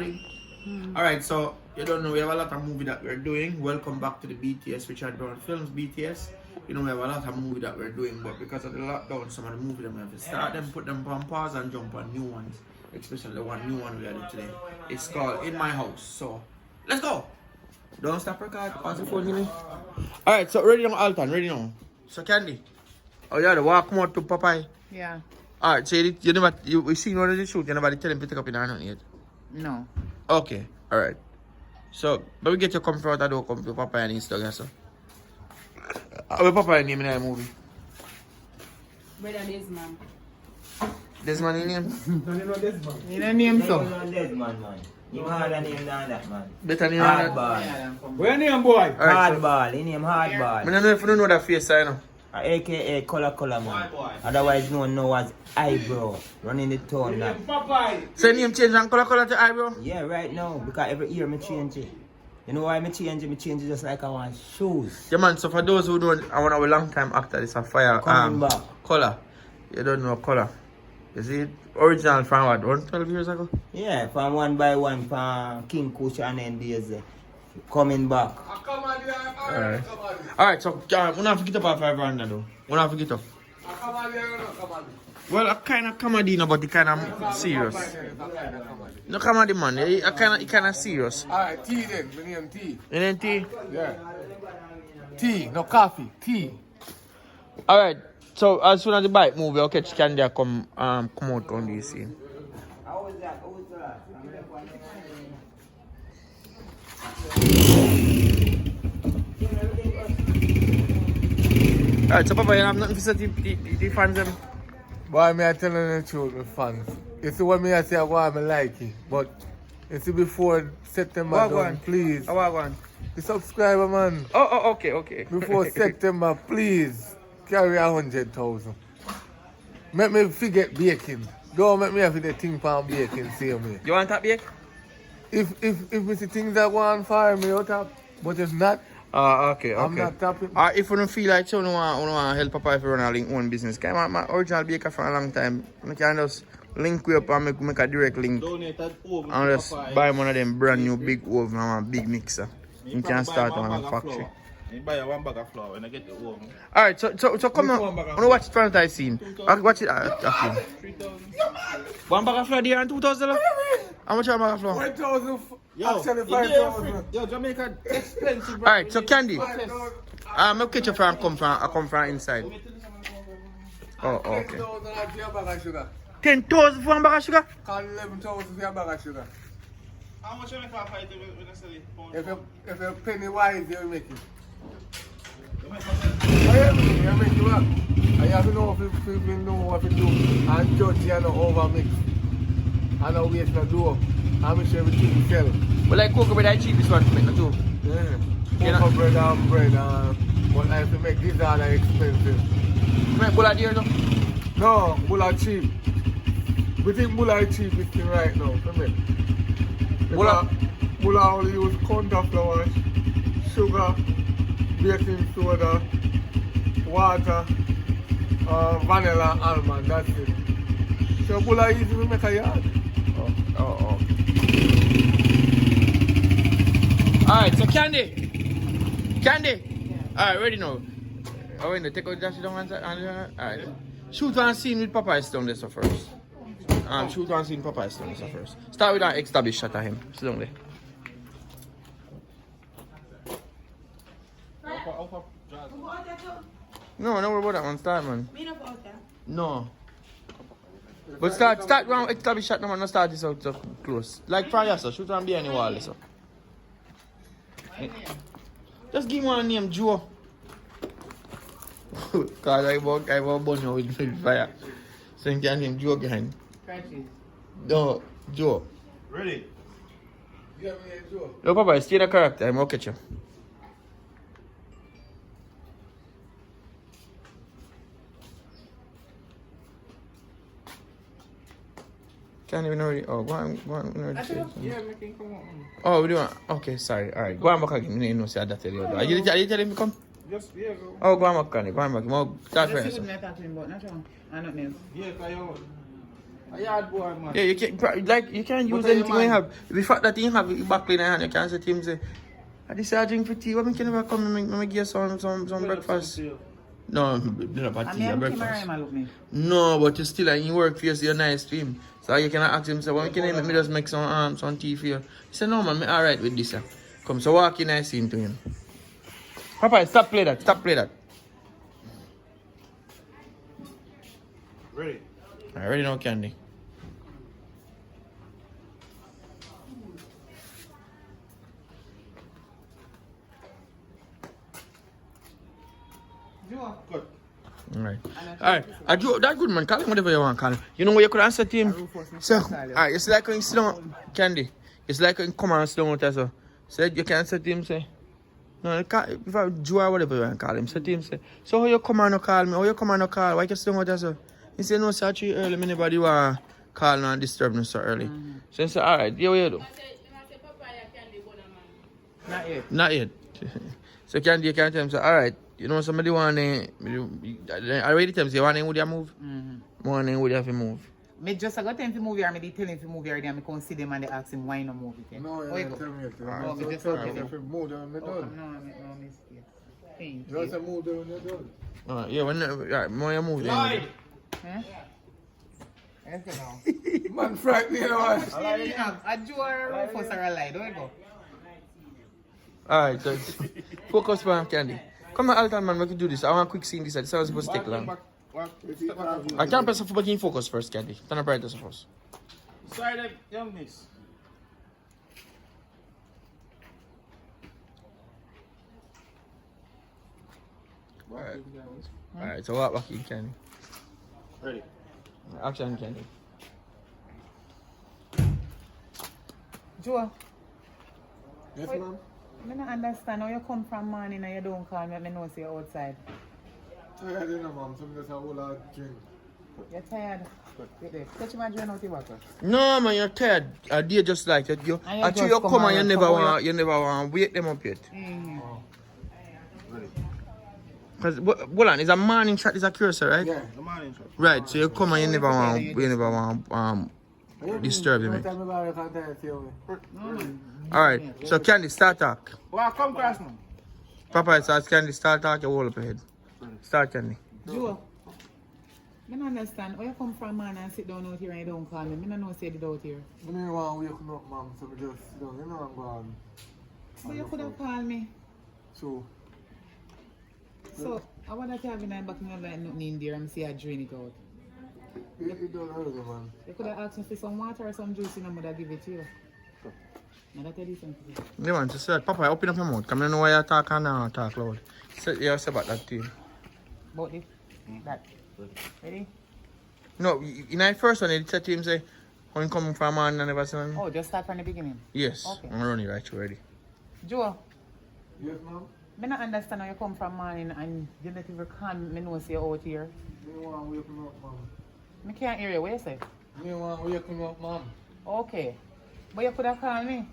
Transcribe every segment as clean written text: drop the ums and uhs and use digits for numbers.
Alright, so you don't know, we have a lot of movie that we're doing. Welcome back to the BTS Richard Brown Films BTS. You know, we have a lot of movie that we're doing, but because of the lockdown, some of the movie them we have to start them, put them on pause and jump on new ones. Especially the one new one we are doing today. It's called In My House. So let's go! Don't stop recording. Pass the phone, Jimmy. Alright, so ready now, Alton, ready now. So Candy. Oh yeah, the walk more to Popeye. Yeah. Alright, so you seen one of the shoot, you never tell him to take up in our hand yet? No. Okay, alright. So, but we get your comfort out of come to Papa and Instagram, so. Where Papa name in that movie? Brother Desmond. Desmond in name? You don't name so. Desmond, man. You harder name than that, man. Better name than that? Hardball. Where name, boy? Hardball. He name Hardball. I don't know if you know that face, I know. AKA Color man. Otherwise known as Eyebrow. Running the town now. So name change and color to eyebrow? Yeah, right now. Because every year me change it. You know why me change it? Me change it just like I want shoes. Yeah man, so for those who don't, I want a long time actor, it's a fire Coming back. color. You don't know color. Is it original from what, 12 years ago? Yeah, from one by one from King Kush and then days. Coming back. Alright. Alright, so we not forget about 500 though. We not forget up. Well, a kind of comedy, no, but the kind of serious. No comedy, man. It kind of serious. Alright, tea then. My name tea. And then tea. Yeah. Tea, no coffee. Tea. Alright, so as soon as the bike move, I'll catch Candy come out on this scene. How was that? How was that? Alright, so Papa, you have nothing to say to the fans them? Boy, me I tell you the truth, my fans. You see what me I say, I want me like it. But you see before September done, please. How about one? The subscriber, man. Oh, okay. Before September, please carry 100,000. Make me forget baking. Don't make me have to think for baking, same way. You want that bake? If me see things that go on fire, me out up. But if not, Okay. I'm not tapping. If you don't feel like so, you want to help Papa if you run a link own business. Cause my original baker for a long time. I can just link you up and make a direct link. And just buy one of them brand new big oven and a big mixer. You can start on a factory. You buy one bag of flour when I get the oven. Alright, so come on. I want to watch the front scene. Watch it. One bag of flour there and $2,000? How much is one bag of flour? 1,000. Yo, Actually, 5,000. Yo, Jamaica expensive. Bro. Alright, so Candy. I'll catch you from I come from inside. Oh, okay. 10,000 for your bag of sugar. 10,000 for one bag of sugar? Call 11,000 for your bag of sugar. How much you make for fight when I sell it? If you're penny wise, you'll make it. You make it work. And you have to know if you know what to do. And judge you and overmix. And not waste the dough. And make sure everything sell. Well, like cocoa bread, I cheapest one to make too. Yeah. Cocoa bread and bread. But like if you make this are expensive. Make bulla deer though? No, bulla cheap. We think bulla is cheapest thing right now. For me. Bulla only use corn flour, sugar, baking soda, water, vanilla, almond, that's it. So bulla easy to make a yard. Oh. Alright, so Candy. Alright, ready now. Oh, wait, take out that shit down alright. Shoot one scene with Popeye down there so first. Shoot one scene with Popeye down there so first. Start with an extra shot at him. Sit down there. No, don't worry about that one. Start, man. No. But start one extra shot now, man. Not start this out so close. Like fire, so shoot one behind the wall, so. Just give one name, Joe. Cause I want burn you with fire. So you can name Joe behind. No, Joe. Ready? Yeah, me and Joe. No, Papa, stay in the character. I'm okay, you. Can't even know. Oh, go on. Yeah, we can come on. Oh, we do. Okay, sorry. All right, go on back again. You know, say that tell you. Are you tell him to come? Just, yeah, go. Oh, go on back, Connie. Go on back. Start That's first. what I'm talking about, not wrong. I don't know. Yeah, A yard boy, man. Yeah, you can't like you can't use But anything man. you have. The fact that you have it back in your hand, you can't say to him say, I decided drink for tea. Why me can never come and make you some breakfast? No, not for I tea, mean, a I'm breakfast. look me. No, but you still you work for you, so you're nice to him. So you can ask him, say, why can you make me just make some tea for you? He said, no man, me alright with this. Come, so walk in and see to him. Papa, stop play that, stop play that. Ready? I already know Candy. Good. Alright. Alright. That good man, call him whatever you want to call him. You know what you could answer to him? So, alright, it's like when you sit down, Candy. It's like when you come and sit down with us. So you can answer to him, say, no, you can't, if I Joe or whatever you want to call him, say to him, say, so how you come and no call me? How you come and no call? Why you sit down with us? He said, no, sir, too early. Anybody want to call me and disturb me so early. So he said, alright, yeah, what you do? Not yet. Not yet. So Candy, you can tell him, say, alright, you know somebody want to, I already tell him, say, you want to would you move? One name would you have to move? Me just I got time to move here, me tell him to move here, then I come see them and they ask him why no move it. No, Where you you don't go? tell me it. Oh, me just tell okay. me if you move down, me Oh, done. no, mistake. Thank You you. just move down, you're done. Yeah, when you move then. Huh? Okay, now. Man, frightening, you know what? A Joe or a Rufus or a lie, don't you go? Alright, so focus on Candy. Come on, Alton man, we can do this. I want a quick scene this. This is supposed to take long. I can't press the fucking focus first, Candy. Turn the brightness first. Side up, young miss. Alright, so what back in Candy? Ready? Action Candy. Joe, Yes, Wait. ma'am? I don't understand how you come from morning and you don't call me, I know say you're outside. I didn't know, ma'am. Some just a whole lot of drink. You're tired? Wait there. Touch my drain out the water. No man, you're tired. A day just like that. You And you actually just you come come and and you come never want wake them up yet. Mm-hmm. Cause hold on, it's a morning shot, it's a cursor, right? Yeah. The morning shot. Right, so you come and you never want disturb them. Don't tell me about it, I can't tell you. No, man. Alright, so Candy, start talk. Well, come cross now. Papa, it starts Candy, start talk, you hold up your head. Start Candy. Joe, I don't understand. How you come from man and sit down out here and you don't call me? I don't know say it out here. I didn't want to wake me up, ma'am, so we just sit down. You know I'm gone. But you could have called me. So, So, I want to have in my back in like nothing in there and see I drain it out. it don't hurt, man. You could have asked me for some water or some juice and I would have give it to you. Now that's a decent thing. You want to say, Papa, open up your mouth. Come on, know why you talk and talk loud. Say, you say about that too. About this? That. Ready? No, in the first one, you said to him, say, when you come from man and never say, Oh, just start from the beginning. yes, Okay. I'm running right, you ready. Joe, Yes, ma'am? I don't understand how you come from morning and you don't even call me, I know say you out here. I didn't want to wake me up, ma'am. I can't hear you, what you say? I didn't want to wake me up, ma'am. Okay. But you could have called me.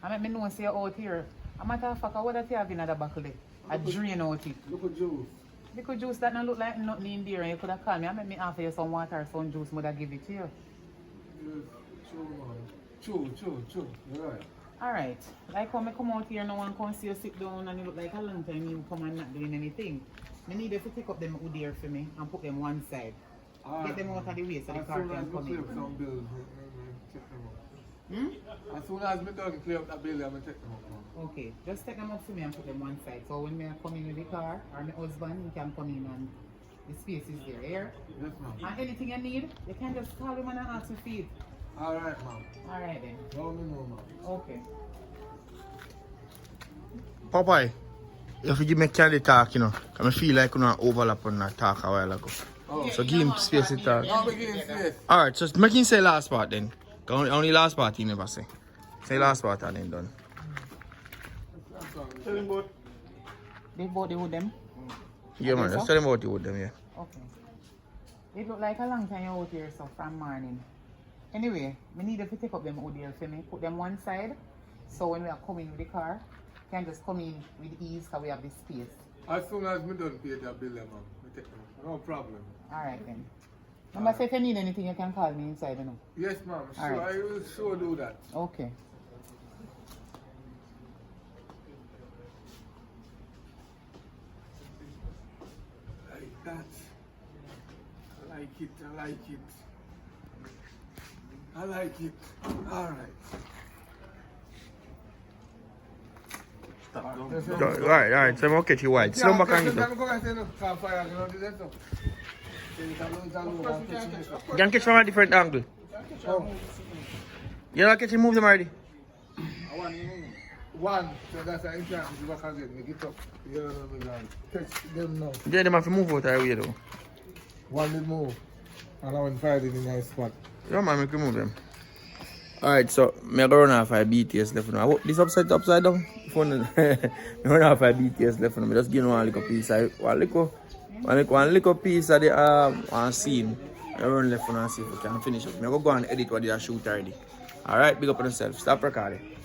I make me know say you out here. A matter of fact, what you have in the back there? A drain out it. Look at juice. Because juice that don't look like nothing in there and you could have called me. I make me offer you some water or some juice, I give it to you. Yes, true, man. True. You're right. Alright. Like when I come out here, no one can see you sit down and you look like a long time you come and not doing anything. I need you to take up them wood here for me and put them one side. Get them out of the way so the car can come in. Some bills, check them out. Hmm? As soon as me done clear up that bill, I'm going to check them out, ma'am. Okay. Just take them up for me and put them one side. So when I come in with the car or my husband, he can come in and the space is there. Here. Yes, ma'am. And anything you need, you can just call him and ask me for it. All right, ma'am. Alright then. Let me know, ma'am. Okay. Papa, you have to give me Candy talk, you know. I feel like you know overlap on that talk a while ago. Oh. So give him space to talk. Now we getting space. Alright, so make him say last part then. Only last part he never say. Say last part and then done. Tell him about. They bought the wood them? Yeah man, just tell him about you with them, yeah. Okay. It look like a long time you're out here, so from morning. Anyway, we need you to take up them wood here for me. Put them one side. So when we are coming with the car, you can just come in with ease because we have the space. As soon as me done pay that bill, ma'am, we take them. No problem. Alright then. Remember, say if you need anything, you can call me inside, you know. Yes, ma'am. So Alright. I will sure do that. Okay. Like that. I like it. I like it. I like it. Alright. Alright, so I'm okay to white. Slow back and get up. You can catch from a different angle. You know, catch him move them already. One, so that's an instance. Back again, make it up. You know, catch them now. Yeah, them have to move out of the way though. One did move. And I went fired in a nice spot. Yeah, man, make you move them. Alright, so I'm going to run off a BTS left now. This upside down? Phone. I run off a BTS left now. Just give you one little piece. One little piece of the one scene. I run left and see if we can finish up. I'm going to go and edit what they shoot already. Alright, big up on yourself. Stop recording.